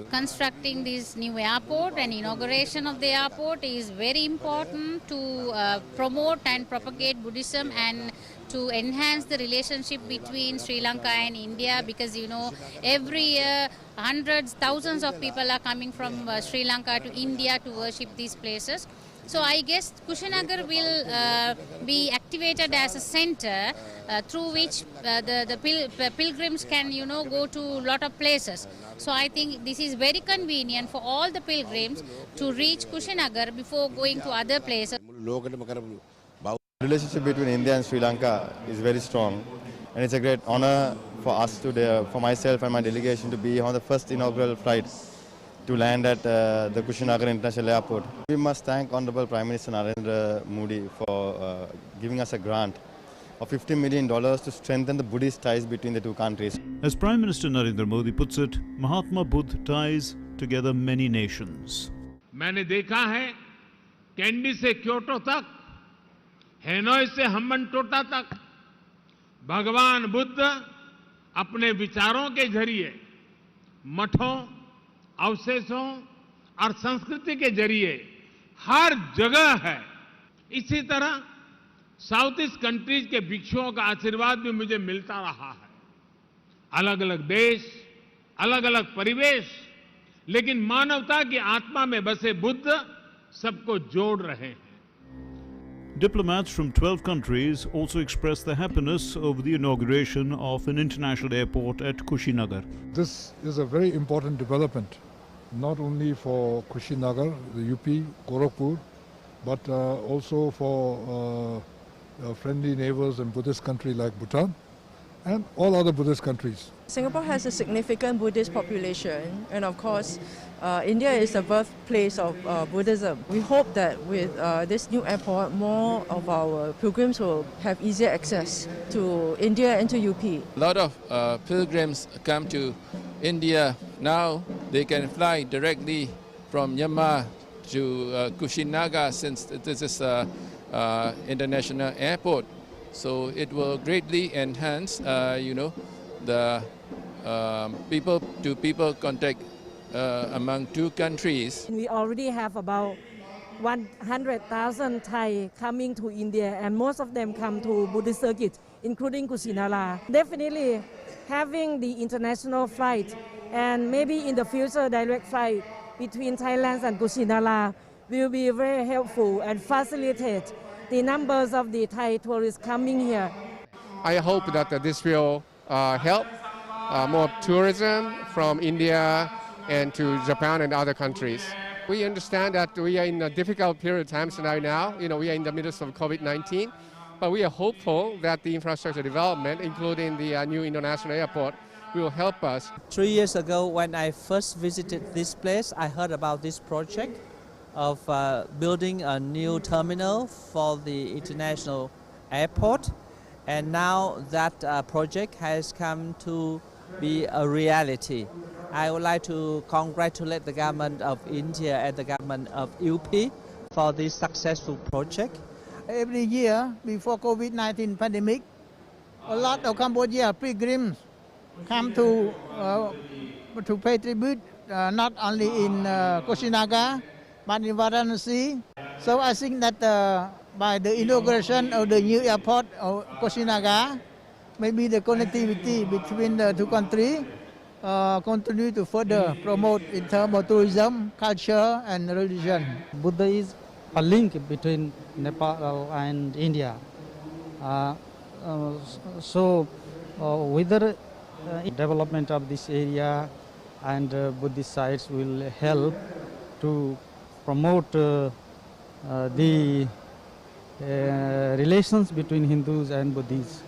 Constructing this new airport and inauguration of the airport is very important to promote and propagate Buddhism and to enhance the relationship between Sri Lanka and India, because every year hundreds, thousands of people are coming from Sri Lanka to India to worship these places. So I guess Kushinagar will be activated as a center through which the pilgrims can go to a lot of places. So I think this is very convenient for all the pilgrims to reach Kushinagar before going to other places. The relationship between India and Sri Lanka is very strong, and it's a great honor for us for myself and my delegation to be on the first inaugural flight to land at the Kushinagar International Airport. We must thank Honorable Prime Minister Narendra Modi for giving us a grant of $50 million to strengthen the Buddhist ties between the two countries. As Prime Minister Narendra Modi puts it, Mahatma Buddha ties together many nations. मैंने देखा है candy से Kyoto तक, हैनोई से हम्बनटोटा तक भगवान बुद्ध अपने विचारों के जरिए मठों, अवशेषों और संस्कृति के जरिए हर जगह है। इसी तरह साउथ ईस्ट कंट्रीज के भिक्षुओं का आशीर्वाद भी मुझे मिलता रहा है। अलग अलग देश, अलग अलग परिवेश, लेकिन मानवता की आत्मा में बसे बुद्ध सबको जोड़ रहे हैं। Diplomats from 12 countries also expressed their happiness over the inauguration of an international airport at Kushinagar. This is a very important development, not only for Kushinagar, the UP, Gorakhpur, but also for friendly neighbors and Buddhist country like Bhutan and all other Buddhist countries. Singapore has a significant Buddhist population, and of course India is the birthplace of Buddhism. We hope that with this new airport, more of our pilgrims will have easier access to India and to UP. A lot of pilgrims come to India now. They can fly directly from Myanmar to Kushinagar, since this is an international airport. So it will greatly enhance, the people-to-people contact among two countries. We already have about 100,000 Thai coming to India, and most of them come to Buddhist circuit, including Kusinara. Definitely having the international flight and maybe in the future direct flight between Thailand and Kusinara will be very helpful and facilitate the numbers of the Thai tourists coming here. I hope that this will help more tourism from India and to Japan and other countries. We understand that we are in a difficult period of times right now. We are in the midst of COVID-19, but we are hopeful that the infrastructure development, including the new international airport, will help us. 3 years ago, when I first visited this place, I heard about this project of building a new terminal for the international airport, and now that project has come to be a reality. I would like to congratulate the government of India and the government of UP for this successful project. Every year before COVID-19 pandemic, a lot of Cambodia pilgrims come to pay tribute, not only in Kushinagar, but in Varanasi. So I think that by the inauguration of the new airport of Kushinagar, maybe the connectivity between the two countries continue to further promote in terms of tourism, culture and religion. Buddha is a link between Nepal and India. Whether development of this area and Buddhist sites will help to promote the relations between Hindus and Buddhists.